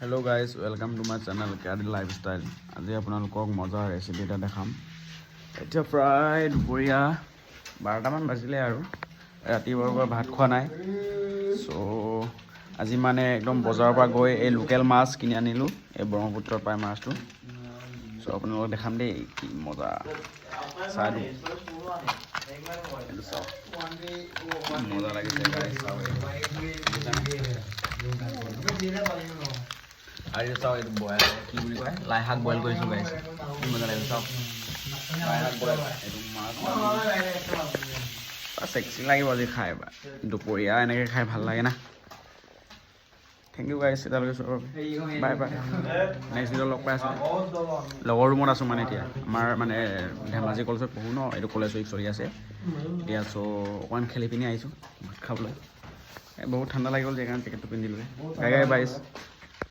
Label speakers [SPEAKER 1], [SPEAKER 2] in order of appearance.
[SPEAKER 1] Hello guys, welcome to my channel Caddy Lifestyle. আজি আপোনালোকক মজা ৰেচিপি এটা দেখাম। এতিয়া প্ৰায় দুপৰীয়া 12টামান বাজিলে আৰু ৰাতিপুৱাৰ ভাত খোৱা নাই। সো আজি মানে একদম বজাৰৰ পৰা গৈ এই লোকেল মাছ কিনি আনিলো, এই ব্ৰহ্মপুত্ৰৰ পাই মাছটো। সো আপোনালোকক দেখাম দেই কি মজা। চাই মজা লাগিছে গাইছ চাওক। আৰু চাওক এইটো বইল কি বুলি কয় লাই শাক বইল কৰিছোঁ গাইছ, কি মজা লাগিছে চাওক। লাই শাক বইল এইটো মাছ চেক্সি লাগিব আজি খাই, দুপৰীয়া এনেকৈ খাই ভাল লাগে না। থেংক ইউ গাইছ, এতিয়ালৈকে চোৱাৰ বাবে বাই বাই। নেক্সট ভিডিঅ' লগ পাই আছোঁ। লগৰ ৰুমত আছোঁ মানে এতিয়া, আমাৰ মানে ধেমাজি কলেজত পঢ়োঁ ন, এইটো কলেজ উইক চলি আছে এতিয়া। চ' অকণমান খেলি পিনি আহিছোঁ ভাত খাবলৈ। বহুত ঠাণ্ডা লাগি গ'ল সেইকাৰণে জেকেটটো পিন্ধিলোঁগৈ। বাই বাই বাইছ।